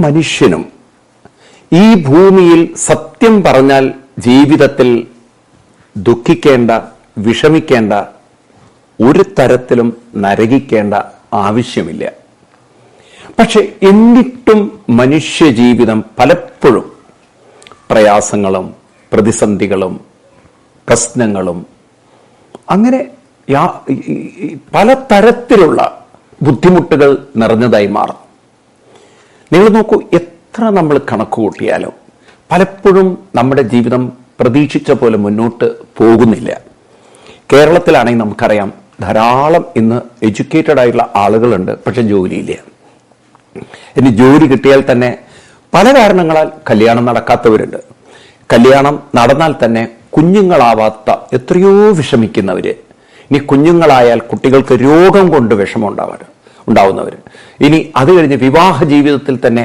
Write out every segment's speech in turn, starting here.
മനുഷ്യനും ഈ ഭൂമിയിൽ സത്യം പറഞ്ഞാൽ ജീവിതത്തിൽ ദുഃഖിക്കേണ്ട, വിഷമിക്കേണ്ട, ഒരു തരത്തിലും നരകിക്കേണ്ട ആവശ്യമില്ല. പക്ഷെ എന്നിട്ടും മനുഷ്യജീവിതം പലപ്പോഴും പ്രയാസങ്ങളും പ്രതിസന്ധികളും പ്രശ്നങ്ങളും അങ്ങനെ പലതരത്തിലുള്ള ബുദ്ധിമുട്ടുകൾ നിറഞ്ഞതായി മാറും. നിങ്ങൾ നോക്കൂ, എത്ര നമ്മൾ കണക്ക് കൂട്ടിയാലും പലപ്പോഴും നമ്മുടെ ജീവിതം പ്രതീക്ഷിച്ച പോലെ മുന്നോട്ട് പോകുന്നില്ല. കേരളത്തിലാണെങ്കിൽ നമുക്കറിയാം, ധാരാളം ഇന്ന് എഡ്യൂക്കേറ്റഡ് ആയിട്ടുള്ള ആളുകളുണ്ട്, പക്ഷെ ജോലിയില്ല. ഇനി ജോലി കിട്ടിയാൽ തന്നെ പല കാരണങ്ങളാൽ കല്യാണം നടക്കാത്തവരുണ്ട്. കല്യാണം നടന്നാൽ തന്നെ കുഞ്ഞുങ്ങളാവാത്ത എത്രയോ വിഷമിക്കുന്നവര്. ഇനി കുഞ്ഞുങ്ങളായാൽ കുട്ടികൾക്ക് രോഗം കൊണ്ട് വിഷമം ഉണ്ടാവുന്നവർ. ഇനി അത് കഴിഞ്ഞ് വിവാഹ ജീവിതത്തിൽ തന്നെ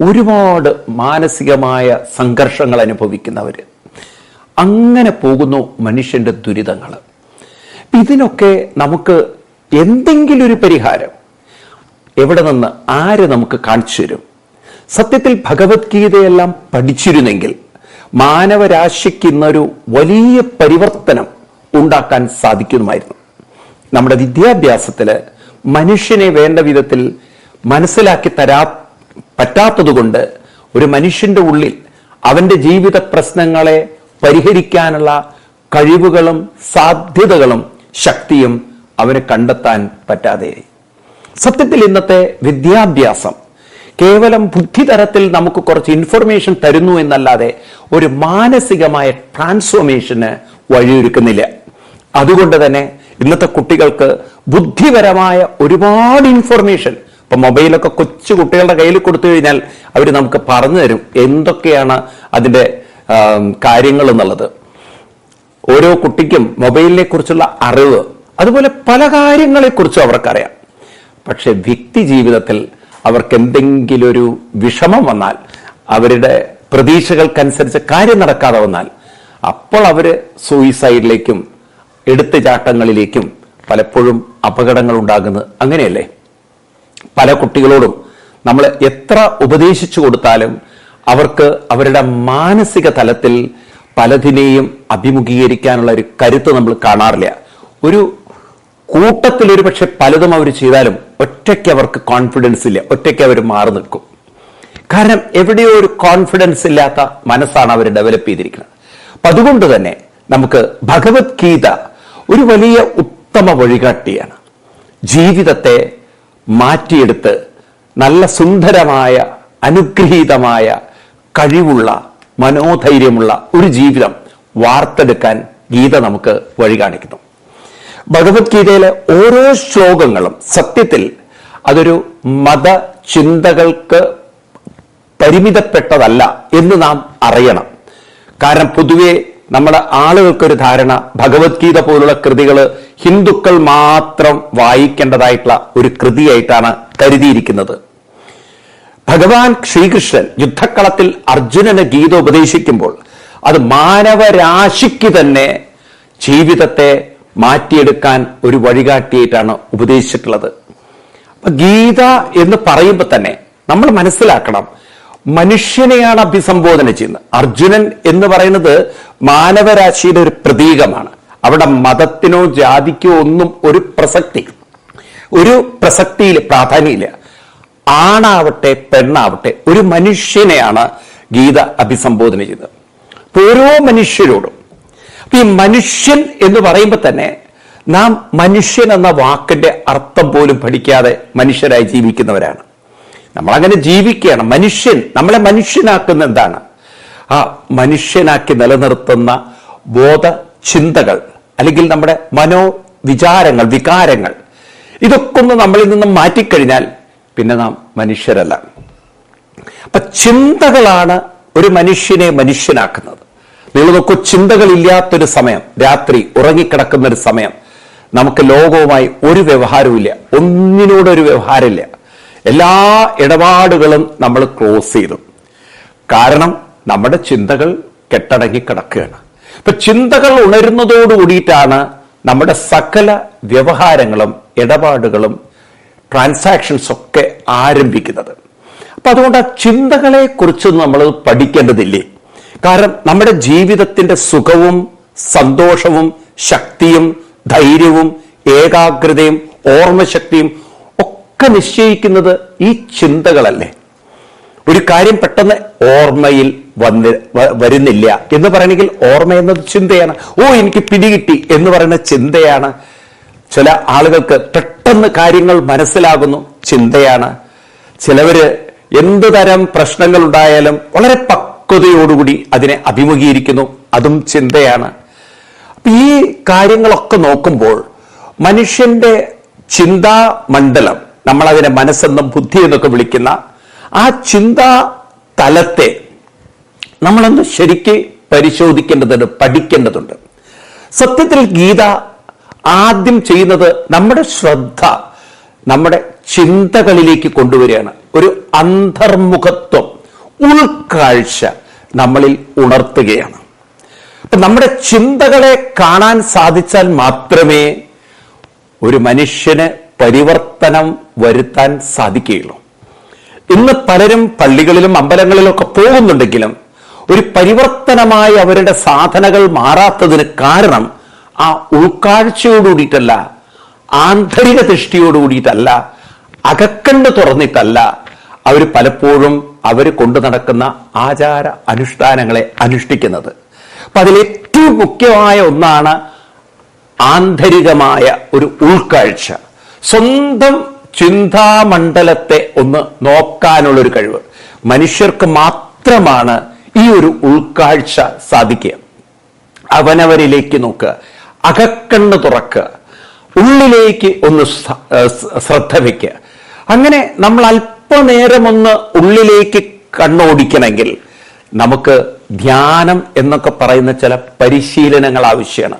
ഒരുപാട് മാനസികമായ സംഘർഷങ്ങൾ അനുഭവിക്കുന്നവർ. അങ്ങനെ പോകുന്നു മനുഷ്യന്റെ ദുരിതങ്ങൾ. ഇതിനൊക്കെ നമുക്ക് എന്തെങ്കിലും ഒരു പരിഹാരം എവിടെ നിന്ന്, ആര് നമുക്ക് കാണിച്ചു തരും? സത്യത്തിൽ ഭഗവത്ഗീതയെല്ലാം പഠിച്ചിരുന്നെങ്കിൽ മാനവരാശിക്ക് ഇന്നൊരു വലിയ പരിവർത്തനം ഉണ്ടാക്കാൻ സാധിക്കുമായിരുന്നു. നമ്മുടെ വിദ്യാഭ്യാസത്തില് മനുഷ്യനെ വേണ്ട വിധത്തിൽ മനസ്സിലാക്കി പറ്റാത്തതുകൊണ്ട് ഒരു മനുഷ്യന്റെ ഉള്ളിൽ അവന്റെ ജീവിത പ്രശ്നങ്ങളെ പരിഹരിക്കാനുള്ള കഴിവുകളും സാധ്യതകളും ശക്തിയും അവന് കണ്ടെത്താൻ പറ്റാതെയായി. സത്യത്തിൽ ഇന്നത്തെ വിദ്യാഭ്യാസം കേവലം ബുദ്ധിതരത്തിൽ നമുക്ക് കുറച്ച് ഇൻഫർമേഷൻ തരുന്നു എന്നല്ലാതെ ഒരു മാനസികമായ ട്രാൻസ്ഫോർമേഷന് വഴിയൊരുക്കുന്നില്ല. അതുകൊണ്ട് തന്നെ ഇന്നത്തെ കുട്ടികൾക്ക് ബുദ്ധിപരമായ ഒരുപാട് ഇൻഫർമേഷൻ, ഇപ്പൊ മൊബൈലൊക്കെ കൊച്ചു കുട്ടികളുടെ കയ്യിൽ കൊടുത്തു കഴിഞ്ഞാൽ അവർ നമുക്ക് പറഞ്ഞു തരും എന്തൊക്കെയാണ് അതിന്റെ കാര്യങ്ങൾ എന്നുള്ളത്. ഓരോ കുട്ടിക്കും മൊബൈലിനെ കുറിച്ചുള്ള അറിവ്, അതുപോലെ പല കാര്യങ്ങളെക്കുറിച്ചും അവർക്കറിയാം. പക്ഷെ വ്യക്തി ജീവിതത്തിൽ അവർക്ക് എന്തെങ്കിലും ഒരു വിഷമം വന്നാൽ, അവരുടെ പ്രതീക്ഷകൾക്കനുസരിച്ച് കാര്യം നടക്കാതെ വന്നാൽ, അപ്പോൾ അവര് സൂയിസൈഡിലേക്കും എടുത്തുചാട്ടങ്ങളിലേക്കും പലപ്പോഴും അപകടങ്ങൾ ഉണ്ടാകുന്നത് അങ്ങനെയല്ലേ? പല കുട്ടികളോടും നമ്മൾ എത്ര ഉപദേശിച്ചു കൊടുത്താലും അവർക്ക് അവരുടെ മാനസിക തലത്തിൽ പലതിനെയും അഭിമുഖീകരിക്കാനുള്ള ഒരു കരുത്ത് നമ്മൾ കാണാറില്ല. ഒരു കൂട്ടത്തിൽ ഒരു പക്ഷെ പലതും അവർ ചെയ്താലും ഒറ്റയ്ക്ക് അവർക്ക് കോൺഫിഡൻസ് ഇല്ല, ഒറ്റയ്ക്ക് അവർ മാറി നിൽക്കും. കാരണം എവിടെയോ ഒരു കോൺഫിഡൻസ് ഇല്ലാത്ത മനസ്സാണ് അവർ ഡെവലപ്പ് ചെയ്തിരിക്കുന്നത്. അപ്പൊ അതുകൊണ്ട് തന്നെ നമുക്ക് ഭഗവത്ഗീത ഒരു വലിയ ഉത്തമ വഴികാട്ടിയാണ്. ജീവിതത്തെ മാറ്റിയെടുത്ത് നല്ല സുന്ദരമായ, അനുഗ്രഹീതമായ, കഴിവുള്ള, മനോധൈര്യമുള്ള ഒരു ജീവിതം വാർത്തെടുക്കാൻ ഗീത നമുക്ക് വഴി കാണിക്കുന്നു. ഭഗവത്ഗീതയിലെ ഓരോ ശ്ലോകങ്ങളും സത്യത്തിൽ അതൊരു മതചിന്തകൾക്ക് പരിമിതപ്പെട്ടതല്ല എന്ന് നാം അറിയണം. കാരണം പൊതുവെ നമ്മുടെ ആളുകൾക്കൊരു ധാരണ ഭഗവത്ഗീത പോലുള്ള കൃതികൾ ഹിന്ദുക്കൾ മാത്രം വായിക്കേണ്ടതായിട്ടുള്ള ഒരു കൃതിയായിട്ടാണ് കരുതിയിരിക്കുന്നത്. ഭഗവാൻ ശ്രീകൃഷ്ണൻ യുദ്ധക്കളത്തിൽ അർജുനന് ഗീത ഉപദേശിക്കുമ്പോൾ അത് മാനവരാശിക്ക് തന്നെ ജീവിതത്തെ മാറ്റിയെടുക്കാൻ ഒരു വഴികാട്ടിയായിട്ടാണ് ഉപദേശിച്ചിട്ടുള്ളത്. അപ്പൊ ഗീത എന്ന് പറയുമ്പോൾ തന്നെ നമ്മൾ മനസ്സിലാക്കണം, മനുഷ്യനെയാണ് അഭിസംബോധന ചെയ്യുന്നത്. അർജുനൻ എന്ന് പറയുന്നത് മാനവരാശിയുടെ ഒരു പ്രതീകമാണ്. അവിടെ മതത്തിനോ ജാതിക്കോ ഒന്നും ഒരു പ്രസക്തിയിൽ പ്രാധാന്യമില്ല. ആണാവട്ടെ പെണ്ണാവട്ടെ ഒരു മനുഷ്യനെയാണ് ഗീത അഭിസംബോധന ചെയ്തത്. ഓരോ മനുഷ്യരോടും. അപ്പൊ ഈ മനുഷ്യൻ എന്ന് പറയുമ്പോൾ തന്നെ നാം മനുഷ്യൻ എന്ന വാക്കിന്റെ അർത്ഥം പോലും പഠിക്കാതെ മനുഷ്യരായി ജീവിക്കുന്നവരാണ്. നമ്മളങ്ങനെ ജീവിക്കുകയാണ്. മനുഷ്യൻ, നമ്മളെ മനുഷ്യനാക്കുന്ന എന്താണ്? ആ മനുഷ്യനാക്കി നിലനിർത്തുന്ന ബോധചിന്തകൾ അല്ലെങ്കിൽ നമ്മുടെ മനോവിചാരങ്ങൾ, വികാരങ്ങൾ, ഇതൊക്കെ ഒന്ന് നമ്മളിൽ നിന്നും മാറ്റിക്കഴിഞ്ഞാൽ പിന്നെ നാം മനുഷ്യരല്ല. അപ്പൊ ചിന്തകളാണ് ഒരു മനുഷ്യനെ മനുഷ്യനാക്കുന്നത്. നിങ്ങൾ നോക്കൂ, ചിന്തകളില്ലാത്തൊരു സമയം, രാത്രി ഉറങ്ങിക്കിടക്കുന്ന ഒരു സമയം, നമുക്ക് ലോകവുമായി ഒരു വ്യവഹാരവുമില്ല, ഒന്നിനോടൊരു വ്യവഹാരമില്ല. എല്ലാ ഇടപാടുകളും നമ്മൾ ക്ലോസ് ചെയ്തു. കാരണം നമ്മുടെ ചിന്തകൾ കെട്ടടങ്ങി കിടക്കുകയാണ്. ഇപ്പൊ ചിന്തകൾ ഉണരുന്നതോടുകൂടിയിട്ടാണ് നമ്മുടെ സകല വ്യവഹാരങ്ങളും ഇടപാടുകളും ട്രാൻസാക്ഷൻസ് ഒക്കെ ആരംഭിക്കുന്നത്. അപ്പൊ അതുകൊണ്ട് ആ ചിന്തകളെ കുറിച്ച് നമ്മൾ പഠിക്കേണ്ടതില്ലേ? കാരണം നമ്മുടെ ജീവിതത്തിന്റെ സുഖവും സന്തോഷവും ശക്തിയും ധൈര്യവും ഏകാഗ്രതയും ഓർമ്മശക്തിയും ഒക്കെ നിശ്ചയിക്കുന്നത് ഈ ചിന്തകളല്ലേ. ഒരു കാര്യം പെട്ടെന്ന് ഓർമ്മയിൽ വരുന്നില്ല എന്ന് പറയണമെങ്കിൽ ഓർമ്മ എന്നത് ചിന്തയാണ്. എനിക്ക് പിടികിട്ടി എന്ന് പറയുന്ന ചിന്തയാണ്. ചില ആളുകൾക്ക് പെട്ടെന്ന് കാര്യങ്ങൾ മനസ്സിലാകുന്നു, ചിന്തയാണ്. ചിലവര് എന്തു തരം പ്രശ്നങ്ങൾ ഉണ്ടായാലും വളരെ പക്വതയോടുകൂടി അതിനെ അഭിമുഖീകരിക്കുന്നു, അതും ചിന്തയാണ്. ഈ കാര്യങ്ങളൊക്കെ നോക്കുമ്പോൾ മനുഷ്യന്റെ ചിന്താ മണ്ഡലം, നമ്മളതിനെ മനസ്സെന്നും ബുദ്ധി എന്നൊക്കെ വിളിക്കുന്ന ആ ചിന്താ തലത്തെ നമ്മളൊന്ന് ശരിക്ക് പരിശോധിക്കേണ്ടതുണ്ട്, പഠിക്കേണ്ടതുണ്ട്. സത്യത്തിൽ ഗീത ആദ്യം ചെയ്യുന്നത് നമ്മുടെ ശ്രദ്ധ നമ്മുടെ ചിന്തകളിലേക്ക് കൊണ്ടുവരികയാണ്. ഒരു അന്തർമുഖത്വം, ഉൾക്കാഴ്ച നമ്മളിൽ ഉണർത്തുകയാണ്. അപ്പൊ നമ്മുടെ ചിന്തകളെ കാണാൻ സാധിച്ചാൽ മാത്രമേ ഒരു മനുഷ്യന് പരിവർത്തനം വരുത്താൻ സാധിക്കുകയുള്ളൂ. ഇന്ന് പലരും പള്ളികളിലും അമ്പലങ്ങളിലും ഒക്കെ പോകുന്നുണ്ടെങ്കിലും ഒരു പരിവർത്തനമായി അവരുടെ സാധനകൾ മാറാത്തതിന് കാരണം ആ ഉൾക്കാഴ്ചയോടുകൂടിയിട്ടല്ല, ആന്തരിക ദൃഷ്ടിയോടുകൂടിയിട്ടല്ല, അകക്കണ്ണ് തുറന്നിട്ടല്ല. അവർ പലപ്പോഴും അവർ കൊണ്ടു നടക്കുന്ന ആചാര അനുഷ്ഠാനങ്ങളെ അനുഷ്ഠിക്കുന്നത്. അപ്പൊ അതിലേറ്റവും മുഖ്യമായ ഒന്നാണ് ആന്തരികമായ ഒരു ഉൾക്കാഴ്ച. സ്വന്തം ചിന്താമണ്ഡലത്തെ ഒന്ന് നോക്കാനുള്ളൊരു കഴിവ് മനുഷ്യർക്ക് മാത്രമാണ് ഈ ഒരു ഉൾക്കാഴ്ച സാധിക്കുക. അവനവരിലേക്ക് നോക്കുക, അകക്കണ്ണ് തുറക്കുക, ഉള്ളിലേക്ക് ഒന്ന് ശ്രദ്ധ വയ്ക്കുക. അങ്ങനെ നമ്മൾ അല്പനേരം ഒന്ന് ഉള്ളിലേക്ക് കണ്ണോടിക്കണമെങ്കിൽ നമുക്ക് ധ്യാനം എന്നൊക്കെ പറയുന്ന ചില പരിശീലനങ്ങൾ ആവശ്യമാണ്.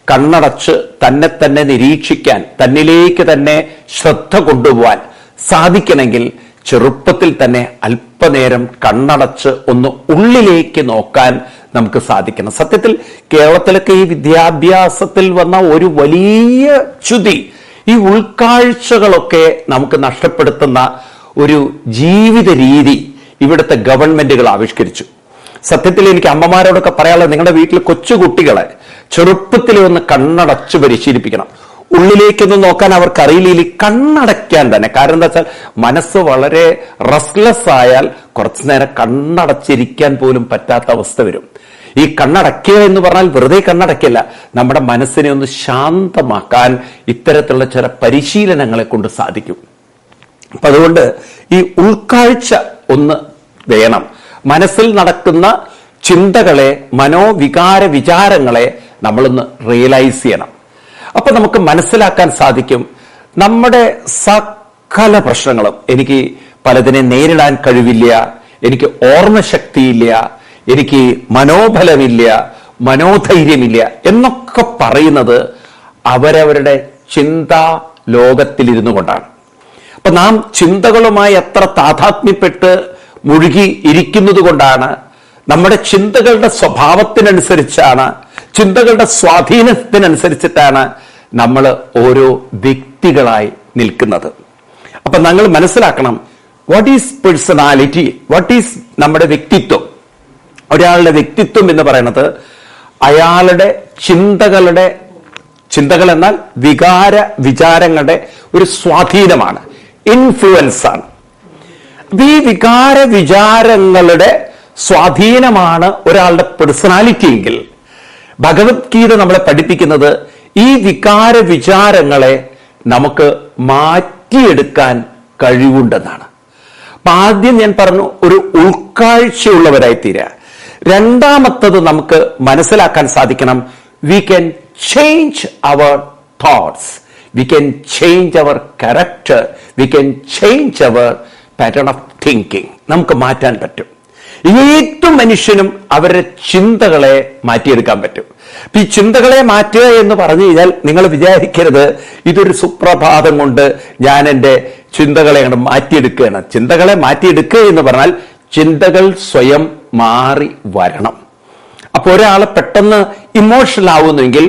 കണ്ണടച്ച് തന്നെ തന്നെ നിരീക്ഷിക്കാൻ, തന്നിലേക്ക് തന്നെ ശ്രദ്ധ കൊണ്ടുപോകാൻ സാധിക്കണമെങ്കിൽ ചെറുപ്പത്തിൽ തന്നെ അല്പനേരം കണ്ണടച്ച് ഒന്ന് ഉള്ളിലേക്ക് നോക്കാൻ നമുക്ക് സാധിക്കണം. സത്യത്തിൽ കേരളത്തിലൊക്കെ ഈ വിദ്യാഭ്യാസത്തിൽ വന്ന ഒരു വലിയ ച്യുതി ഈ ഉൾക്കാഴ്ചകളൊക്കെ നമുക്ക് നഷ്ടപ്പെടുത്തുന്ന ഒരു ജീവിത രീതി ഇവിടുത്തെ ഗവൺമെന്റുകൾ ആവിഷ്കരിച്ചു. സത്യത്തിൽ എനിക്ക് അമ്മമാരോടൊക്കെ പറയാനുള്ളത്, നിങ്ങളുടെ വീട്ടിൽ കൊച്ചുകുട്ടികളെ ചെറുപ്പത്തിൽ ഒന്ന് കണ്ണടച്ച് പരിശീലിപ്പിക്കണം. ഉള്ളിലേക്കൊന്നും നോക്കാൻ അവർക്ക് അറിയില്ല, കണ്ണടയ്ക്കാൻ തന്നെ. കാരണം എന്താ വെച്ചാൽ മനസ്സ് വളരെ റെസ്റ്റ്ലെസ് ആയാൽ കുറച്ചു നേരം കണ്ണടച്ചിരിക്കാൻ പോലും പറ്റാത്ത അവസ്ഥ വരും. ഈ കണ്ണടയ്ക്കുക എന്ന് പറഞ്ഞാൽ വെറുതെ കണ്ണടയ്ക്കല്ല, നമ്മുടെ മനസ്സിനെ ഒന്ന് ശാന്തമാക്കാൻ ഇത്തരത്തിലുള്ള ചില പരിശീലനങ്ങളെ കൊണ്ട് സാധിക്കും. അപ്പൊ അതുകൊണ്ട് ഈ ഉൾക്കാഴ്ച ഒന്ന് വേണം. മനസ്സിൽ നടക്കുന്ന ചിന്തകളെ, മനോവികാര വിചാരങ്ങളെ നമ്മളൊന്ന് റിയലൈസ് ചെയ്യണം. അപ്പൊ നമുക്ക് മനസ്സിലാക്കാൻ സാധിക്കും നമ്മുടെ സകല പ്രശ്നങ്ങളും, എനിക്ക് പലതിനെ നേരിടാൻ കഴിവില്ല, എനിക്ക് ഓർമ്മശക്തിയില്ല, എനിക്ക് മനോബലമില്ല, മനോധൈര്യമില്ല എന്നൊക്കെ പറയുന്നത് അവരവരുടെ ചിന്താ ലോകത്തിലിരുന്നു കൊണ്ടാണ്. അപ്പൊ നാം ചിന്തകളുമായി എത്ര താതാത്മ്യപ്പെട്ട് മുഴുകി ഇരിക്കുന്നത് കൊണ്ടാണ്, നമ്മുടെ ചിന്തകളുടെ സ്വഭാവത്തിനനുസരിച്ചാണ്, ചിന്തകളുടെ സ്വാധീനത്തിനനുസരിച്ചിട്ടാണ് നമ്മൾ ഓരോ വ്യക്തികളായി നിൽക്കുന്നത്. അപ്പൊ നിങ്ങൾ മനസ്സിലാക്കണം, what is personality, what is നമ്മുടെ വ്യക്തിത്വം. ഒരാളുടെ വ്യക്തിത്വം എന്ന് പറയുന്നത് അയാളുടെ ചിന്തകൾ എന്നാൽ വിചാരങ്ങളുടെ ഒരു സ്വാധീനമാണ്, ഇൻഫ്ലുവൻസ് ആണ്. ഈ വികാര വിചാരങ്ങളുടെ സ്വാധീനമാണ് ഒരാളുടെ പേഴ്സണാലിറ്റി എങ്കിൽ ഭഗവത്ഗീത നമ്മളെ പഠിപ്പിക്കുന്നത് ഈ വികാര വിചാരങ്ങളെ നമുക്ക് മാറ്റിയെടുക്കാൻ കഴിവുണ്ടെന്നാണ്. അപ്പൊ ആദ്യം ഞാൻ പറഞ്ഞു, ഒരു ഉൾക്കാഴ്ചയുള്ളവരായി തീരുക. രണ്ടാമത്തത് നമുക്ക് മനസ്സിലാക്കാൻ സാധിക്കണം, we can change our thoughts, we can change our character, we can change our pattern of thinking. നമുക്ക് മാറ്റാൻ പറ്റും. ഏത് മനുഷ്യനും അവരുടെ ചിന്തകളെ മാറ്റിയെടുക്കാൻ പറ്റും. ഈ ചിന്തകളെ മാറ്റുക എന്ന് പറഞ്ഞു കഴിഞ്ഞാൽ നിങ്ങൾ വിചാരിക്കരുത് ഇതൊരു സുപ്രഭാതം കൊണ്ട് ഞാൻ എൻ്റെ ചിന്തകളെ മാറ്റിയെടുക്കുകയാണ്. ചിന്തകളെ മാറ്റിയെടുക്കുക എന്ന് പറഞ്ഞാൽ ചിന്തകൾ സ്വയം മാറി വരണം. അപ്പൊ ഒരാളെ പെട്ടെന്ന് ഇമോഷണൽ ആവുന്നെങ്കിൽ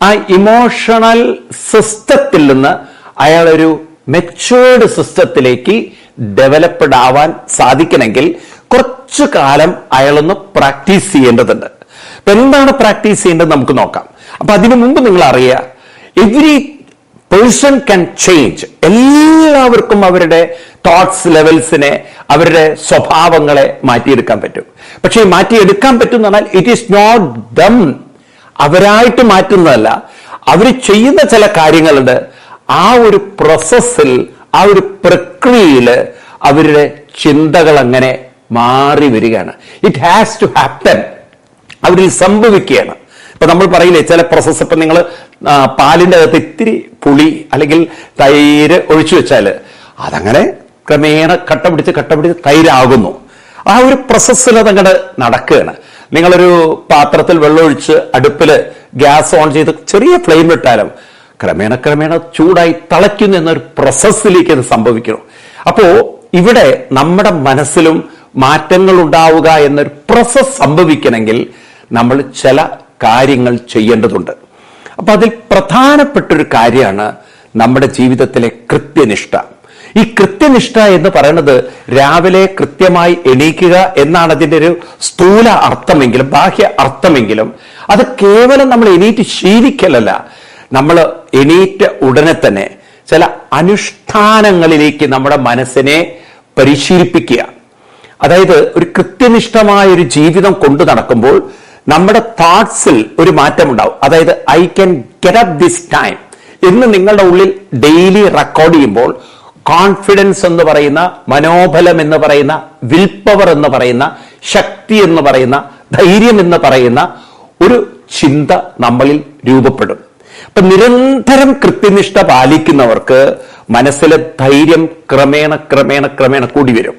ആ ഇമോഷണൽ സിസ്റ്റത്തിൽ നിന്ന് അയാളൊരു മെച്ചേർഡ് സിസ്റ്റത്തിലേക്ക് ഡെവലപ്ഡ് ആവാൻ സാധിക്കണമെങ്കിൽ കുറച്ചു കാലം അയാളൊന്ന് പ്രാക്ടീസ് ചെയ്യേണ്ടതുണ്ട്. അപ്പൊ എന്താണ് പ്രാക്ടീസ് ചെയ്യേണ്ടത് നമുക്ക് നോക്കാം. അപ്പൊ അതിനു മുമ്പ് നിങ്ങൾ അറിയുക, എവരി പേഴ്സൺ ക്യാൻ ചേഞ്ച്. എല്ലാവർക്കും അവരുടെ തോട്ട്സ് ലെവൽസിനെ, അവരുടെ സ്വഭാവങ്ങളെ മാറ്റിയെടുക്കാൻ പറ്റും. പക്ഷെ മാറ്റിയെടുക്കാൻ പറ്റും എന്ന് പറഞ്ഞാൽ ഇറ്റ് ഈസ് നോട്ട് ദം, അവരായിട്ട് മാറ്റുന്നതല്ല. അവർ ചെയ്യുന്ന ചില കാര്യങ്ങളുണ്ട്, ആ ഒരു പ്രോസസ്സിൽ, ആ ഒരു പ്രക്രിയയിൽ അവരുടെ ചിന്തകൾ അങ്ങനെ മാറി വരികയാണ്. ഇറ്റ് ഹാസ് ടു ഹാപ്പൻ, അവരിൽ സംഭവിക്കുകയാണ്. ഇപ്പൊ നമ്മൾ പറയില്ലേ ചില പ്രോസസ്സ്, ഇപ്പൊ നിങ്ങൾ പാലിന്റെ അകത്ത് ഇത്തിരി പുളി അല്ലെങ്കിൽ തൈര് ഒഴിച്ചു വെച്ചാൽ അതങ്ങനെ ക്രമേണ കട്ട പിടിച്ച് തൈരാകുന്നു. ആ ഒരു പ്രോസസ്സിൽ അതങ്ങോട്ട് നടക്കുകയാണ്. നിങ്ങളൊരു പാത്രത്തിൽ വെള്ളമൊഴിച്ച് അടുപ്പില് ഗ്യാസ് ഓൺ ചെയ്ത് ചെറിയ ഫ്ലെയിം ഇട്ടാലും ക്രമേണ ചൂടായി തിളയ്ക്കുന്നു എന്നൊരു പ്രോസസ്സിലേക്ക് അത് സംഭവിക്കുന്നു. അപ്പോ ഇവിടെ നമ്മുടെ മനസ്സിലും മാറ്റങ്ങൾ ഉണ്ടാവുക എന്നൊരു പ്രോസസ് സംഭവിക്കണമെങ്കിൽ നമ്മൾ ചില കാര്യങ്ങൾ ചെയ്യേണ്ടതുണ്ട്. അപ്പൊ അതിൽ പ്രധാനപ്പെട്ടൊരു കാര്യമാണ് നമ്മുടെ ജീവിതത്തിലെ കൃത്യനിഷ്ഠ. ഈ കൃത്യനിഷ്ഠ എന്ന് പറയുന്നത് രാവിലെ കൃത്യമായി എണീക്കുക എന്നാണ് അതിന്റെ ഒരു സ്ഥൂല അർത്ഥമെങ്കിലും ബാഹ്യ അർത്ഥമെങ്കിലും അത് കേവലം നമ്മൾ എണീറ്റ് ശീലിക്കലല്ല. നമ്മൾ എണീറ്റ ഉടനെ തന്നെ ചില അനുഷ്ഠാനങ്ങളിലേക്ക് നമ്മുടെ മനസ്സിനെ പരിശീലിപ്പിക്കുക. അതായത് ഒരു കൃത്യനിഷ്ഠമായ ഒരു ജീവിതം കൊണ്ടു നടക്കുമ്പോൾ നമ്മുടെ തോട്ട്സിൽ ഒരു മാറ്റം ഉണ്ടാവും. അതായത് I can get up this time എന്ന് നിങ്ങളുടെ ഉള്ളിൽ ഡെയിലി റെക്കോർഡ് ചെയ്യുമ്പോൾ കോൺഫിഡൻസ് എന്ന് പറയുന്ന, മനോബലം എന്ന് പറയുന്ന, വിൽ പവർ എന്ന് പറയുന്ന, ശക്തി എന്ന് പറയുന്ന, ധൈര്യം എന്ന് പറയുന്ന ഒരു ചിന്ത നമ്മളിൽ രൂപപ്പെടും. അപ്പൊ നിരന്തരം കൃത്യനിഷ്ഠ പാലിക്കുന്നവർക്ക് മനസ്സിലെ ധൈര്യം ക്രമേണ കൂടി വരും.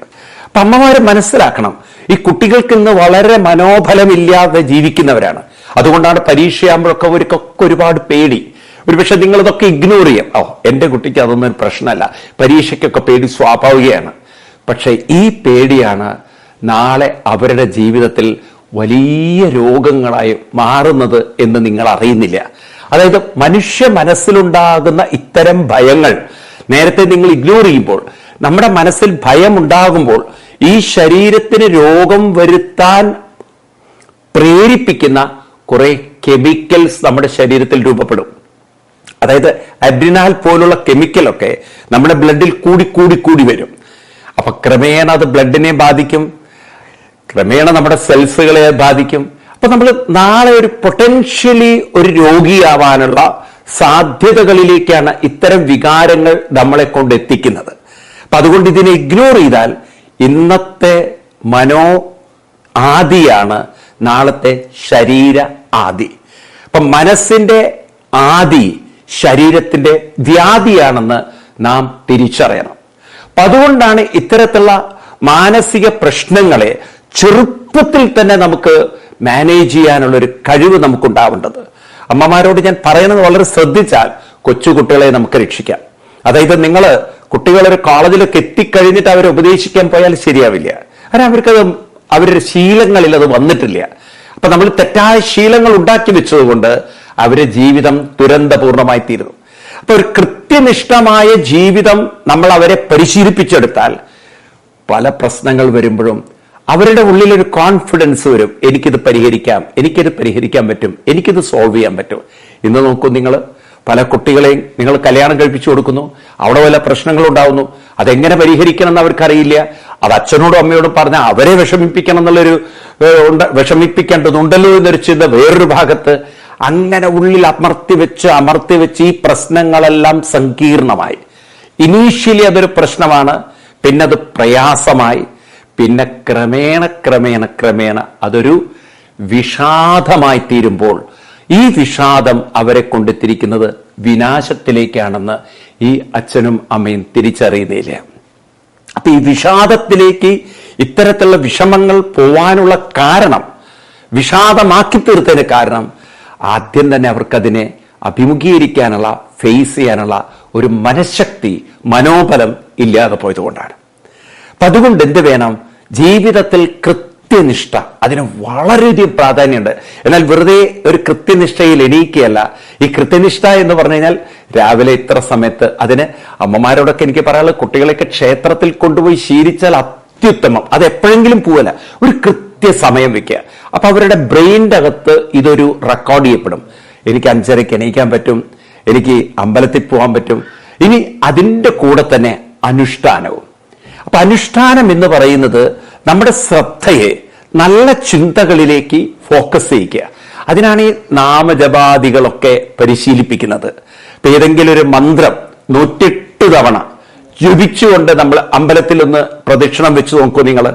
അപ്പൊ അമ്മമാരെ മനസ്സിലാക്കണം, ഈ കുട്ടികൾക്ക് ഇന്ന് വളരെ മനോബലമില്ലാതെ ജീവിക്കുന്നവരാണ്. അതുകൊണ്ടാണ് പരീക്ഷയാകുമ്പോഴൊക്കെ അവർക്കൊക്കെ ഒരുപാട് പേടി. ഒരുപക്ഷെ നിങ്ങൾ ഇതൊക്കെ ഇഗ്നോർ ചെയ്യാം, എന്റെ കുട്ടിക്ക് അതൊന്നും പ്രശ്നമല്ല, പരീക്ഷയ്ക്കൊക്കെ പേടി സ്വാഭാവികമാണ്. പക്ഷെ ഈ പേടിയാണ് നാളെ അവരുടെ ജീവിതത്തിൽ വലിയ രോഗങ്ങളായി മാറുന്നത് എന്ന് നിങ്ങൾ അറിയുന്നില്ല. അതായത് മനുഷ്യ മനസ്സിലുണ്ടാകുന്ന ഇത്തരം ഭയങ്ങൾ നേരത്തെ നിങ്ങൾ ഇഗ്നോർ ചെയ്യുമ്പോൾ, നമ്മുടെ മനസ്സിൽ ഭയം ഉണ്ടാകുമ്പോൾ ഈ ശരീരത്തിന് രോഗം വരുത്താൻ പ്രേരിപ്പിക്കുന്ന കുറെ കെമിക്കൽസ് നമ്മുടെ ശരീരത്തിൽ രൂപപ്പെടും. അതായത് അഡ്രിനാൽ പോലുള്ള കെമിക്കലൊക്കെ നമ്മുടെ ബ്ലഡിൽ കൂടി വരും. അപ്പൊ ക്രമേണ അത് ബ്ലഡിനെ ബാധിക്കും, ക്രമേണ നമ്മുടെ സെൽസുകളെ ബാധിക്കും. അപ്പൊ നമ്മൾ നാളെ ഒരു പൊട്ടൻഷ്യലി ഒരു രോഗിയാവാനുള്ള സാധ്യതകളിലേക്കാണ് ഇത്തരം വികാരങ്ങൾ നമ്മളെ കൊണ്ട് എത്തിക്കുന്നത്. അപ്പൊ അതുകൊണ്ട് ഇതിനെ ഇഗ്നോർ ചെയ്താൽ ഇന്നത്തെ മനോ ആദിയാണ് നാളത്തെ ശരീര ആദി. അപ്പൊ മനസ്സിന്റെ ആദി ശരീരത്തിന്റെ വ്യാധിയാണെന്ന് നാം തിരിച്ചറിയണം. അപ്പൊ അതുകൊണ്ടാണ് ഇത്തരത്തിലുള്ള മാനസിക പ്രശ്നങ്ങളെ ചെറുപ്പത്തിൽ തന്നെ നമുക്ക് മാനേജ് ചെയ്യാനുള്ള ഒരു കഴിവ് നമുക്കുണ്ടാവേണ്ടത്. അമ്മമാരോട് ഞാൻ പറയുന്നത് വളരെ ശ്രദ്ധിച്ചാൽ കൊച്ചുകുട്ടികളെ നമുക്ക് രക്ഷിക്കാം. അതായത് നിങ്ങൾ കുട്ടികളൊരു കോളേജിലൊക്കെ എത്തിക്കഴിഞ്ഞിട്ട് അവരെ ഉപദേശിക്കാൻ പോയാൽ ശരിയാവില്ല. കാരണം അവർക്കത് അവരുടെ ശീലങ്ങളിൽ അത് വന്നിട്ടില്ല. അപ്പൊ നമ്മൾ തെറ്റായ ശീലങ്ങൾ ഉണ്ടാക്കി വെച്ചതുകൊണ്ട് അവരുടെ ജീവിതം ദുരന്തപൂർണമായി തീരുന്നു. അപ്പൊ ഒരു കൃത്യനിഷ്ഠമായ ജീവിതം നമ്മൾ അവരെ പരിശീലിപ്പിച്ചെടുത്താൽ പല പ്രശ്നങ്ങൾ വരുമ്പോഴും അവരുടെ ഉള്ളിലൊരു കോൺഫിഡൻസ് വരും, എനിക്കിത് പരിഹരിക്കാൻ പറ്റും, എനിക്കിത് സോൾവ് ചെയ്യാൻ പറ്റും. ഇന്ന് നോക്കൂ, നിങ്ങൾ പല കുട്ടികളെയും നിങ്ങൾ കല്യാണം കഴിപ്പിച്ചു കൊടുക്കുന്നു, അവിടെ വല്ല പ്രശ്നങ്ങൾ ഉണ്ടാവുന്നു, അതെങ്ങനെ പരിഹരിക്കണം എന്ന് അവർക്കറിയില്ല. അത് അച്ഛനോടും അമ്മയോടും പറഞ്ഞാൽ അവരെ വിഷമിപ്പിക്കണം എന്നുള്ളൊരു വിഷമിപ്പിക്കേണ്ടതുണ്ടല്ലോ എന്നൊരു ചിന്ത വേറൊരു ഭാഗത്ത്. അങ്ങനെ ഉള്ളിൽ അമർത്തി വെച്ച് ഈ പ്രശ്നങ്ങളെല്ലാം സങ്കീർണമായി. ഇനീഷ്യലി അതൊരു പ്രശ്നമാണ്, പിന്നെ അത് പ്രയാസമായി, പിന്നെ ക്രമേണ അതൊരു വിഷാദമായി തീരുമ്പോൾ ഈ വിഷാദം അവരെ കൊണ്ടെത്തിരിക്കുന്നത് വിനാശത്തിലേക്കാണെന്ന് ഈ അച്ഛനും അമ്മയും തിരിച്ചറിയുന്നില്ല. അപ്പൊ ഈ വിഷാദത്തിലേക്ക്, ഇത്തരത്തിലുള്ള വിഷമങ്ങൾ പോവാനുള്ള കാരണം, വിഷാദമാക്കി തീർത്തതിന് കാരണം ആദ്യം തന്നെ അവർക്കതിനെ അഭിമുഖീകരിക്കാനുള്ള, ഫേസ് ചെയ്യാനുള്ള ഒരു മനഃശക്തി, മനോബലം ഇല്ലാതെ പോയതുകൊണ്ടാണ്. അപ്പൊ അതുകൊണ്ട് എന്ത് വേണം? ജീവിതത്തിൽ കൃത്യനിഷ്ഠ അതിന് വളരെയധികം പ്രാധാന്യമുണ്ട്. എന്നാൽ വെറുതെ ഒരു കൃത്യനിഷ്ഠയിൽ എണീക്കുകയല്ല. ഈ കൃത്യനിഷ്ഠ എന്ന് പറഞ്ഞു കഴിഞ്ഞാൽ രാവിലെ ഇത്ര സമയത്ത്, അതിന് അമ്മമാരോടൊക്കെ എനിക്ക് പറയാനുള്ളത്, കുട്ടികളെയൊക്കെ ക്ഷേത്രത്തിൽ കൊണ്ടുപോയി ശീലിച്ചാൽ അത്യുത്തമം. അത് എപ്പോഴെങ്കിലും പോവല്ല, ഒരു കൃത്യസമയം വെക്കുക. അപ്പൊ അവരുടെ ബ്രെയിനിന്റെ അകത്ത് ഇതൊരു റെക്കോർഡ് ചെയ്യപ്പെടും. എനിക്ക് 5:30 എണീക്കാൻ പറ്റും, എനിക്ക് അമ്പലത്തിൽ പോകാൻ പറ്റും. ഇനി അതിൻ്റെ കൂടെ തന്നെ അനുഷ്ഠാനവും. അപ്പൊ അനുഷ്ഠാനം എന്ന് പറയുന്നത് നമ്മുടെ ശ്രദ്ധയെ നല്ല ചിന്തകളിലേക്ക് ഫോക്കസ് ചെയ്യിക്കുക. അതിനാണ് ഈ നാമജപാദികളൊക്കെ പരിശീലിപ്പിക്കുന്നത്. ഇപ്പൊ ഏതെങ്കിലും ഒരു മന്ത്രം 108 തവണ ജപിച്ചുകൊണ്ട് നമ്മൾ അമ്പലത്തിൽ ഒന്ന് പ്രദക്ഷിണം വെച്ച് നോക്കൂ നിങ്ങൾ.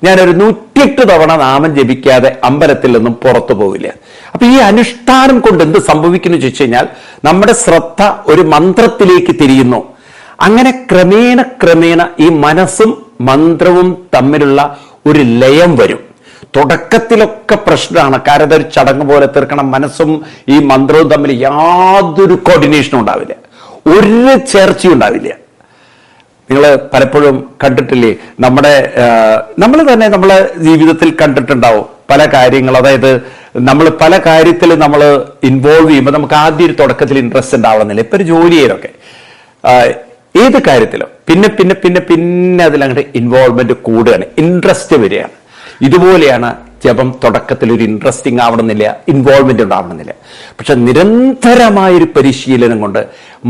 ഞാനൊരു 108 തവണ നാമം ജപിക്കാതെ അമ്പലത്തിൽ നിന്നും പുറത്തു പോവില്ല. അപ്പൊ ഈ അനുഷ്ഠാനം കൊണ്ട് എന്ത് സംഭവിക്കുന്നു ചോദിച്ചു കഴിഞ്ഞാൽ നമ്മുടെ ശ്രദ്ധ ഒരു മന്ത്രത്തിലേക്ക് തിരിയുന്നു. അങ്ങനെ ക്രമേണ ക്രമേണ ഈ മനസ്സും മന്ത്രവും തമ്മിലുള്ള ഒരു ലയം വരും. തുടക്കത്തിലൊക്കെ പ്രശ്നമാണ്, കാരണം അതൊരു ചടങ്ങ് പോലെ തീർക്കണം. മനസ്സും ഈ മന്ത്രവും തമ്മിൽ യാതൊരു കോർഡിനേഷനും ഉണ്ടാവില്ല, ഒരു ചേർച്ചയും ഉണ്ടാവില്ല. നിങ്ങൾ പലപ്പോഴും കണ്ടിട്ടില്ലേ, നമ്മൾ തന്നെ നമ്മളെ ജീവിതത്തിൽ കണ്ടിട്ടുണ്ടാവും പല കാര്യങ്ങൾ. അതായത് നമ്മൾ പല കാര്യത്തിൽ നമ്മൾ ഇൻവോൾവ് ചെയ്യുമ്പോൾ നമുക്ക് ആദ്യം ഒരു തുടക്കത്തിൽ ഇൻട്രസ്റ്റ് ഉണ്ടാവണമെന്നില്ല. ഇപ്പൊ ഒരു ജോലിയിലൊക്കെ ഏത് കാര്യത്തിലും പിന്നെ പിന്നെ പിന്നെ പിന്നെ അതിലങ്ങോട്ട് ഇൻവോൾവ്മെന്റ് കൂടുകയാണ്, ഇൻട്രസ്റ്റ് വരികയാണ്. ഇതുപോലെയാണ് ജപം. തുടക്കത്തിൽ ഒരു ഇൻട്രസ്റ്റിംഗ് ആവണമെന്നില്ല, ഇൻവോൾവ്മെന്റ് ഉണ്ടാവണമെന്നില്ല. പക്ഷെ നിരന്തരമായൊരു പരിശീലനം കൊണ്ട്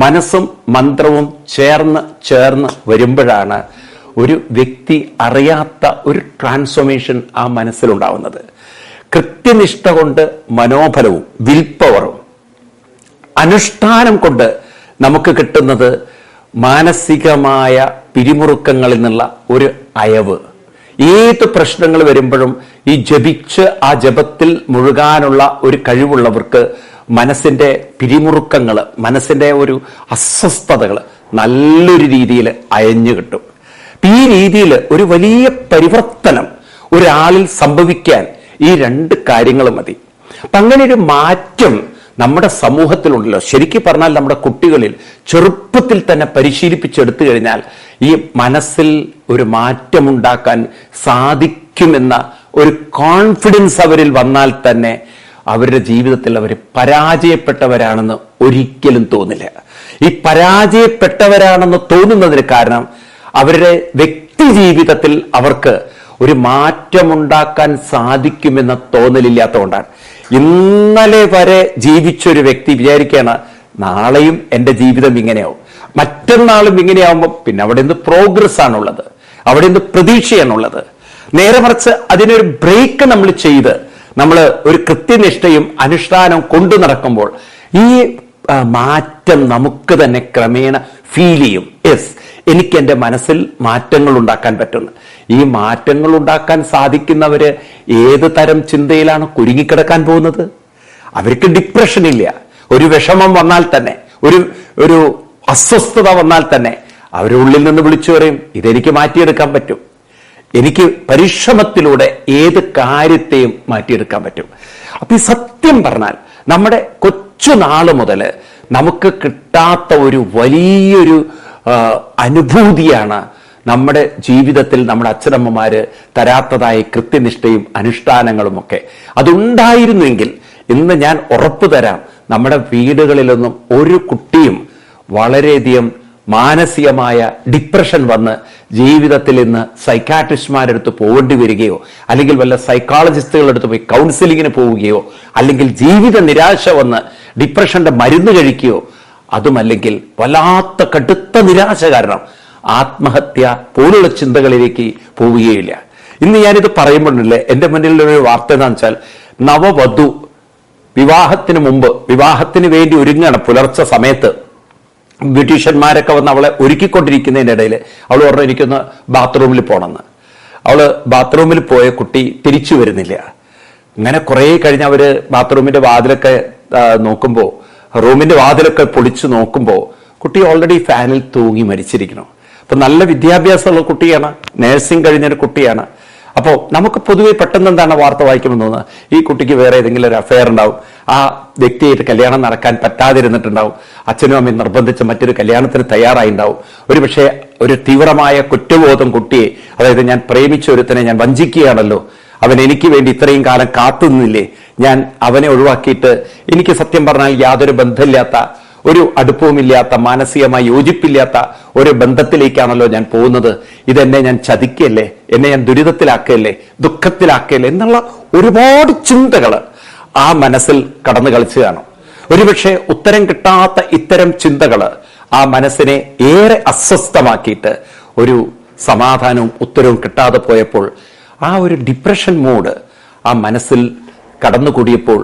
മനസ്സും മന്ത്രവും ചേർന്ന് വരുമ്പോഴാണ് ഒരു വ്യക്തി അറിയാത്ത ഒരു ട്രാൻസ്ഫോർമേഷൻ ആ മനസ്സിലുണ്ടാവുന്നത്. കൃത്യനിഷ്ഠ കൊണ്ട് മനോബലവും വിൽ പവറും, അനുഷ്ഠാനം കൊണ്ട് നമുക്ക് കിട്ടുന്നത് മാനസികമായ പിരിമുറുക്കങ്ങളിൽ നിന്നുള്ള ഒരു അയവ്. ഏത് പ്രശ്നങ്ങൾ വരുമ്പോഴും ഈ ജപിച്ച് ആ ജപത്തിൽ മുഴുകാനുള്ള ഒരു കഴിവുള്ളവർക്ക് മനസ്സിന്റെ പിരിമുറുക്കങ്ങൾ, മനസ്സിന്റെ ഒരു അസ്വസ്ഥതകൾ നല്ലൊരു രീതിയിൽ അയഞ്ഞു കിട്ടും. ഈ രീതിയിൽ ഒരു വലിയ പരിവർത്തനം ഒരാളിൽ സംഭവിക്കാൻ ഈ 2 കാര്യങ്ങൾ മതി. അപ്പൊ അങ്ങനെ ഒരു മാറ്റം നമ്മുടെ സമൂഹത്തിലുണ്ടല്ലോ. ശരിക്കും പറഞ്ഞാൽ നമ്മുടെ കുട്ടികളിൽ ചെറുപ്പത്തിൽ തന്നെ പരിശീലിപ്പിച്ചെടുത്തു കഴിഞ്ഞാൽ ഈ മനസ്സിൽ ഒരു മാറ്റമുണ്ടാക്കാൻ സാധിക്കുമെന്ന ഒരു കോൺഫിഡൻസ് അവരിൽ വന്നാൽ തന്നെ അവരുടെ ജീവിതത്തിൽ അവർ പരാജയപ്പെട്ടവരാണെന്ന് ഒരിക്കലും തോന്നില്ല. ഈ പരാജയപ്പെട്ടവരാണെന്ന് തോന്നുന്നതിന് കാരണം അവരുടെ വ്യക്തി ജീവിതത്തിൽ അവർക്ക് ഒരു മാറ്റമുണ്ടാക്കാൻ സാധിക്കുമെന്ന തോന്നലില്ലാത്തതുകൊണ്ടാണ്. ഇന്നലെ വരെ ജീവിച്ചൊരു വ്യക്തി വിചാരിക്കുകയാണ് നാളെയും എൻ്റെ ജീവിതം ഇങ്ങനെയാവും, മറ്റന്നാളും ഇങ്ങനെയാവുമ്പോൾ പിന്നെ അവിടെ നിന്ന് പ്രോഗ്രസ് ആണുള്ളത്, അവിടെ നിന്ന് പ്രതീക്ഷയാണുള്ളത്. നേരെ മറിച്ച് അതിനൊരു ബ്രേക്ക് നമ്മൾ ചെയ്ത് നമ്മൾ ഒരു കൃത്യനിഷ്ഠയും അനുഷ്ഠാനവും കൊണ്ടു നടക്കുമ്പോൾ ഈ മാറ്റം നമുക്ക് തന്നെ ക്രമേണ ഫീൽ ചെയ്യും. യെസ്, എനിക്ക് എൻ്റെ മനസ്സിൽ മാറ്റങ്ങൾ ഉണ്ടാക്കാൻ പറ്റുന്നു. ഈ മാറ്റങ്ങൾ ഉണ്ടാക്കാൻ സാധിക്കുന്നവര് ഏത് തരം ചിന്തയിലാണ് കുരുങ്ങിക്കിടക്കാൻ പോകുന്നത്? അവർക്ക് ഡിപ്രഷൻ ഇല്ല. ഒരു വിഷമം വന്നാൽ തന്നെ, ഒരു അസ്വസ്ഥത വന്നാൽ തന്നെ അവരുടെ ഉള്ളിൽ നിന്ന് വിളിച്ചു പറയും, ഇതെനിക്ക് മാറ്റിയെടുക്കാൻ പറ്റും, എനിക്ക് പരിശ്രമത്തിലൂടെ ഏത് കാര്യത്തെയും മാറ്റിയെടുക്കാൻ പറ്റും. അപ്പൊ ഈ സത്യം പറഞ്ഞാൽ നമ്മുടെ കൊച്ചുനാള് മുതൽ നമുക്ക് കിട്ടാത്ത ഒരു വലിയൊരു അനുഭൂതിയാണ് നമ്മുടെ ജീവിതത്തിൽ നമ്മുടെ അച്ഛനമ്മമാര് തരാത്തതായ കൃത്യനിഷ്ഠയും അനുഷ്ഠാനങ്ങളും ഒക്കെ. അതുണ്ടായിരുന്നുവെങ്കിൽ ഇന്ന് ഞാൻ ഉറപ്പു തരാം, നമ്മുടെ വീടുകളിലൊന്നും ഒരു കുട്ടിയും വളരെയധികം മാനസികമായ ഡിപ്രഷൻ വന്ന് ജീവിതത്തിൽ ഇന്ന് സൈക്കാട്രിസ്റ്റുമാരുടെ അടുത്ത് പോകേണ്ടി വരികയോ അല്ലെങ്കിൽ വല്ല സൈക്കോളജിസ്റ്റുകളുടെ അടുത്ത് പോയി കൗൺസിലിങ്ങിന് പോവുകയോ അല്ലെങ്കിൽ ജീവിത നിരാശ വന്ന് ഡിപ്രഷന്റെ മരുന്ന് കഴിക്കുകയോ അതുമല്ലെങ്കിൽ വല്ലാത്ത കടുത്ത നിരാശ കാരണം ആത്മഹത്യ പോലുള്ള ചിന്തകളിലേക്ക് പോവുകയില്ല. ഇന്ന് ഞാനിത് പറയുമ്പോഴല്ലേ എൻ്റെ മുന്നിലൊരു വാർത്ത എന്താണെന്ന് വെച്ചാൽ, നവവധു വിവാഹത്തിന് മുമ്പ് വിവാഹത്തിന് വേണ്ടി ഒരുങ്ങണം. പുലർച്ചെ സമയത്ത് ബ്യൂട്ടീഷ്യന്മാരൊക്കെ വന്ന് അവളെ ഒരുക്കിക്കൊണ്ടിരിക്കുന്നതിൻ്റെ ഇടയിൽ അവൾ പറഞ്ഞു എനിക്കൊന്ന് ബാത്റൂമിൽ പോകണമെന്ന്. അവള് ബാത്റൂമിൽ പോയ കുട്ടി തിരിച്ചു വരുന്നില്ല. ഇങ്ങനെ കുറെ കഴിഞ്ഞ് അവര് ബാത്റൂമിന്റെ വാതിലൊക്കെ നോക്കുമ്പോൾ, റൂമിന്റെ വാതിലൊക്കെ പൊളിച്ചു നോക്കുമ്പോൾ കുട്ടി ഓൾറെഡി ഫാനിൽ തൂങ്ങി മരിച്ചിരിക്കണം. അപ്പൊ നല്ല വിദ്യാഭ്യാസമുള്ള കുട്ടിയാണ്, നേഴ്സിംഗ് കഴിഞ്ഞൊരു കുട്ടിയാണ്. അപ്പോൾ നമുക്ക് പൊതുവെ പെട്ടെന്ന് എന്താണ് വാർത്ത വായിക്കുമ്പോൾ തോന്നുന്നത്, ഈ കുട്ടിക്ക് വേറെ ഏതെങ്കിലും ഒരു അഫെയർ ഉണ്ടാവും, ആ വ്യക്തിയായിട്ട് കല്യാണം നടക്കാൻ പറ്റാതിരുന്നിട്ടുണ്ടാവും, അച്ഛനും അമ്മയും നിർബന്ധിച്ച് മറ്റൊരു കല്യാണത്തിന് തയ്യാറായിണ്ടാവും. ഒരുപക്ഷെ ഒരു തീവ്രമായ കുറ്റബോധം കുട്ടിയെ, അതായത് ഞാൻ പ്രേമിച്ച ഒരുത്തനെ ഞാൻ വഞ്ചിക്കുകയാണല്ലോ, അവൻ എനിക്ക് വേണ്ടി ഇത്രയും കാലം കാത്തുനിന്നില്ലേ, ഞാൻ അവനെ ഒഴിവാക്കിയിട്ട് എനിക്ക് സത്യം പറഞ്ഞാൽ യാതൊരു ബന്ധമില്ലാത്ത, ഒരു അടുപ്പവുമില്ലാത്ത, മാനസികമായി യോജിപ്പില്ലാത്ത ഒരു ബന്ധത്തിലേക്കാണല്ലോ ഞാൻ പോകുന്നത്. ഇതെന്നെ ഞാൻ ചതിക്കല്ലേ, എന്നെ ഞാൻ ദുരിതത്തിലാക്കല്ലേ, ദുഃഖത്തിലാക്കല്ലേ എന്നുള്ള ഒരുപാട് ചിന്തകൾ ആ മനസ്സിൽ കടന്നു കളിച്ചു കാണും. ഒരുപക്ഷെ ഉത്തരം കിട്ടാത്ത ഇത്തരം ചിന്തകൾ ആ മനസ്സിനെ ഏറെ അസ്വസ്ഥമാക്കിയിട്ട് ഒരു സമാധാനവും ഉത്തരവും കിട്ടാതെ പോയപ്പോൾ ആ ഒരു ഡിപ്രഷൻ മൂഡ് ആ മനസ്സിൽ കടന്നുകൂടിയപ്പോൾ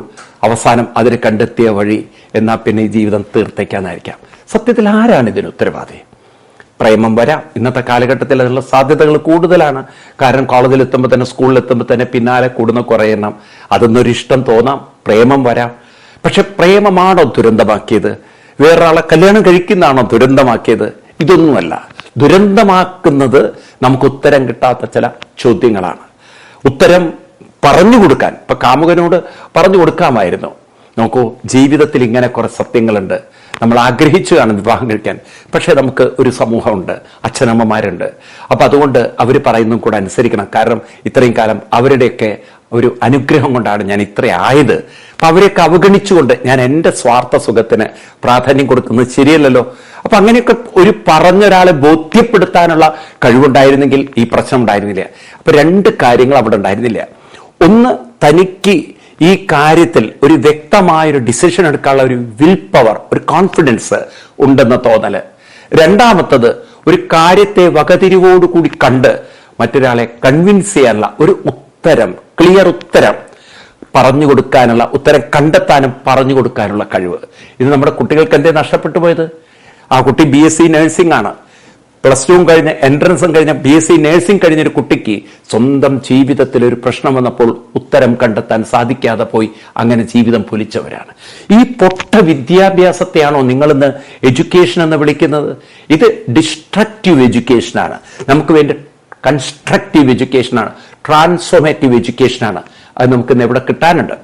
അവസാനം അതിന് കണ്ടെത്തിയ വഴി എന്നാ പിന്നെ ഈ ജീവിതം തീർത്തേക്കാന്നായിരിക്കാം. സത്യത്തിൽ ആരാണ് ഇതിന് ഉത്തരവാദി? പ്രേമം വരാം. ഇന്നത്തെ കാലഘട്ടത്തിൽ അതിനുള്ള സാധ്യതകൾ കൂടുതലാണ്. കാരണം കോളേജിൽ എത്തുമ്പോൾ തന്നെ, സ്കൂളിൽ എത്തുമ്പോൾ തന്നെ പിന്നാലെ കൂടുന്ന കുറേ എണ്ണം. അതൊന്നൊരു ഇഷ്ടം തോന്നാം, പ്രേമം വരാം. പക്ഷെ പ്രേമമാണോ ദുരന്തമാക്കിയത്? വേറൊരാളെ കല്യാണം കഴിക്കുന്നതാണോ ദുരന്തമാക്കിയത്? ഇതൊന്നുമല്ല. ദുരന്തമാക്കുന്നത് നമുക്ക് ഉത്തരം കിട്ടാത്ത ചില ചോദ്യങ്ങളാണ്. ഉത്തരം പറഞ്ഞു കൊടുക്കാൻ, ഇപ്പൊ കാമുകനോട് പറഞ്ഞു കൊടുക്കാമായിരുന്നു, നോക്കൂ ജീവിതത്തിൽ ഇങ്ങനെ കുറെ സത്യങ്ങളുണ്ട്, നമ്മൾ ആഗ്രഹിച്ചു കാണും വിവാഹം കഴിക്കാൻ, പക്ഷെ നമുക്ക് ഒരു സമൂഹമുണ്ട്, അച്ഛനമ്മമാരുണ്ട്, അപ്പൊ അതുകൊണ്ട് അവർ പറയുന്നതും കൂടെ അനുസരിക്കണം. കാരണം ഇത്രയും കാലം അവരുടെയൊക്കെ ഒരു അനുഗ്രഹം കൊണ്ടാണ് ഞാൻ ഇത്ര ആയത്. അപ്പൊ അവരെയൊക്കെ അവഗണിച്ചുകൊണ്ട് ഞാൻ എൻ്റെ സ്വാർത്ഥ സുഖത്തിന് പ്രാധാന്യം കൊടുക്കുന്നത് ശരിയല്ലല്ലോ. അപ്പൊ അങ്ങനെയൊക്കെ ഒരു പറഞ്ഞൊരാളെ ബോധ്യപ്പെടുത്താനുള്ള കഴിവുണ്ടായിരുന്നെങ്കിൽ ഈ പ്രശ്നം ഉണ്ടായിരുന്നില്ല. അപ്പൊ രണ്ട് കാര്യങ്ങൾ അവിടെ ഉണ്ടായിരുന്നില്ല. ഒന്ന്, തനിക്ക് ഈ കാര്യത്തിൽ ഒരു വ്യക്തമായൊരു ഡിസിഷൻ എടുക്കാനുള്ള ഒരു വിൽ പവർ, ഒരു കോൺഫിഡൻസ് ഉണ്ടെന്ന തോന്നല്. രണ്ടാമത്തത്, ഒരു കാര്യത്തെ വകതിരിവോടുകൂടി കണ്ട് മറ്റൊരാളെ കൺവിൻസ് ചെയ്യാനുള്ള ഒരു ഉത്തരം, ക്ലിയർ ഉത്തരം പറഞ്ഞു കൊടുക്കാനുള്ള, ഉത്തരം കണ്ടെത്താനും പറഞ്ഞു കൊടുക്കാനുള്ള കഴിവ്. ഇത് നമ്മുടെ കുട്ടികൾക്ക് എന്തേ നഷ്ടപ്പെട്ടു പോയത്? ആ കുട്ടി BSc നഴ്സിംഗ് ആണ്, +2 കഴിഞ്ഞ എൻട്രൻസും കഴിഞ്ഞ BSc നഴ്സിംഗ് കഴിഞ്ഞൊരു കുട്ടിക്ക് സ്വന്തം ജീവിതത്തിൽ ഒരു പ്രശ്നം വന്നപ്പോൾ ഉത്തരം കണ്ടെത്താൻ സാധിക്കാതെ പോയി, അങ്ങനെ ജീവിതം പൊലിച്ചവരാണ്. ഈ പൊട്ട വിദ്യാഭ്യാസത്തെയാണോ നിങ്ങളിന്ന് എഡ്യൂക്കേഷൻ എന്ന് വിളിക്കുന്നത്? ഇത് ഡിസ്ട്രക്റ്റീവ് എഡ്യൂക്കേഷനാണ്. നമുക്ക് വേണ്ടി കൺസ്ട്രക്റ്റീവ് എഡ്യൂക്കേഷനാണ്, ട്രാൻസ്ഫോർമേറ്റീവ് എഡ്യൂക്കേഷനാണ്. അത് നമുക്കിന്ന് എവിടെ കിട്ടാനുണ്ട്?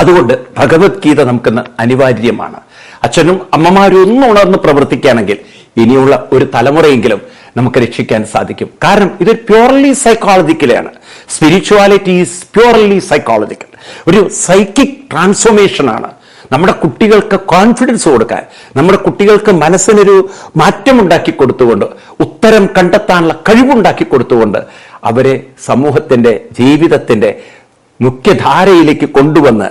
അതുകൊണ്ട് ഭഗവത്ഗീത നമുക്കിന്ന് അനിവാര്യമാണ്. അച്ഛനും അമ്മമാരും ഒന്നും ഉണർന്ന് പ്രവർത്തിക്കുകയാണെങ്കിൽ ഇനിയുള്ള ഒരു തലമുറയെങ്കിലും നമുക്ക് രക്ഷിക്കാൻ സാധിക്കും. കാരണം ഇത് പ്യൂർലി സൈക്കോളജിക്കലാണ്. Spirituality is purely psychological. ഒരു സൈക്കിക് ട്രാൻസ്ഫോർമേഷൻ ആണ്. നമ്മുടെ കുട്ടികൾക്ക് കോൺഫിഡൻസ് കൊടുക്കാൻ, നമ്മുടെ കുട്ടികൾക്ക് മനസ്സിനൊരു മാറ്റമുണ്ടാക്കി കൊടുത്തുകൊണ്ട്, ഉത്തരം കണ്ടെത്താനുള്ള കഴിവുണ്ടാക്കി കൊടുത്തുകൊണ്ട് അവരെ സമൂഹത്തിന്റെ, ജീവിതത്തിന്റെ മുഖ്യധാരയിലേക്ക് കൊണ്ടുവന്ന്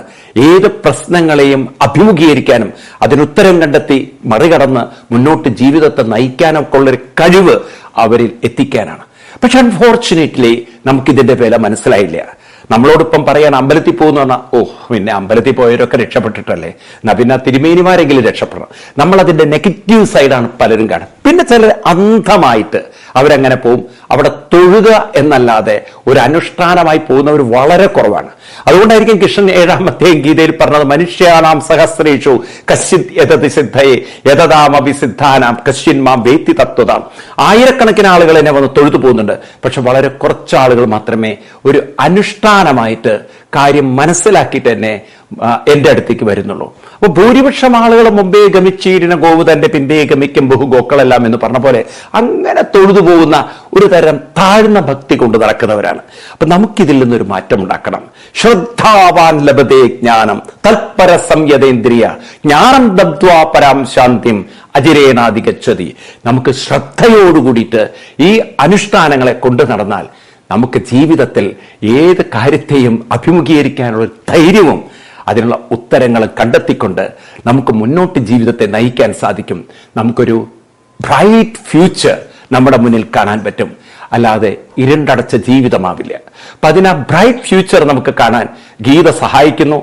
ഏത് പ്രശ്നങ്ങളെയും അഭിമുഖീകരിക്കാനും അതിനുത്തരം കണ്ടെത്തി മറികടന്ന് മുന്നോട്ട് ജീവിതത്തെ നയിക്കാനൊക്കെ ഉള്ളൊരു കഴിവ് അവരിൽ എത്തിക്കാനാണ്. പക്ഷെ അൺഫോർച്ചുനേറ്റ്ലി നമുക്കിതിന്റെ വില മനസ്സിലായില്ല. നമ്മളോടൊപ്പം പറയാൻ അമ്പലത്തിൽ പോകുന്ന പറഞ്ഞാൽ, പിന്നെ അമ്പലത്തിൽ പോയവരൊക്കെ രക്ഷപ്പെട്ടിട്ടല്ലേ, എന്നാ പിന്നെ തിരുമേനിമാരെങ്കിലും രക്ഷപ്പെടണം. നമ്മളതിന്റെ നെഗറ്റീവ് സൈഡാണ് പലരും കാണും. പിന്നെ ചിലർ അന്ധമായിട്ട് അവരങ്ങനെ പോവും. അവിടെ തൊഴുക എന്നല്ലാതെ ഒരു അനുഷ്ഠാനമായി പോകുന്നവർ വളരെ കുറവാണ്. അതുകൊണ്ടായിരിക്കും കൃഷ്ണൻ 7-ാം അധ്യായം ഗീതയിൽ പറഞ്ഞത്, മനുഷ്യാനാം സഹസ്രേഷു കശ്ചിത് യതതി സിദ്ധയെ യതതാമപി സിദ്ധാനാം കശ്ചിൻ മാം വേത്തി തത്വതാം. ആയിരക്കണക്കിന് ആളുകൾ എന്നെ വന്ന് തൊഴുതു പോകുന്നുണ്ട്. പക്ഷെ വളരെ കുറച്ച് ആളുകൾ മാത്രമേ ഒരു അനുഷ്ഠാനമായിട്ട് കാര്യം മനസ്സിലാക്കിയിട്ട് തന്നെ എന്റെ അടുത്തേക്ക് വരുന്നുള്ളൂ. അപ്പൊ ഭൂരിപക്ഷം ആളുകൾ മുമ്പേ ഗമിച്ചീരിന ഗോവ് തന്റെ പിമ്പേ ഗമിക്കും ബഹുഗോക്കളെല്ലാം എന്ന് പറഞ്ഞ പോലെ അങ്ങനെ തൊഴുതു പോകുന്ന ഒരു തരം താഴ്ന്ന ഭക്തി കൊണ്ട് നടക്കുന്നവരാണ്. അപ്പൊ നമുക്കിതിൽ നിന്നൊരു മാറ്റം ഉണ്ടാക്കണം. ശ്രദ്ധാവാൻ ലഭതേ ജ്ഞാനം തൽപര സംയതേന്ദ്രിയ ജ്ഞാനം ദബ്ധ്വാ പരാം ശാന്തിം അജിരേനാധിഗച്ഛതി. നമുക്ക് ശ്രദ്ധയോടുകൂടിയിട്ട് ഈ അനുഷ്ഠാനങ്ങളെ കൊണ്ടു നടന്നാൽ നമുക്ക് ജീവിതത്തിൽ ഏത് കാര്യത്തെയും അഭിമുഖീകരിക്കാനുള്ള ധൈര്യവും അതിനുള്ള ഉത്തരങ്ങൾ കണ്ടെത്തിക്കൊണ്ട് നമുക്ക് മുന്നോട്ട് ജീവിതത്തെ നയിക്കാൻ സാധിക്കും. നമുക്കൊരു ബ്രൈറ്റ് ഫ്യൂച്ചർ നമ്മുടെ മുന്നിൽ കാണാൻ പറ്റും. അല്ലാതെ ഇരുണ്ടടച്ച ജീവിതമാവില്ല. അപ്പൊ അതിന് ബ്രൈറ്റ് ഫ്യൂച്ചർ നമുക്ക് കാണാൻ ഗീത സഹായിക്കുന്നു.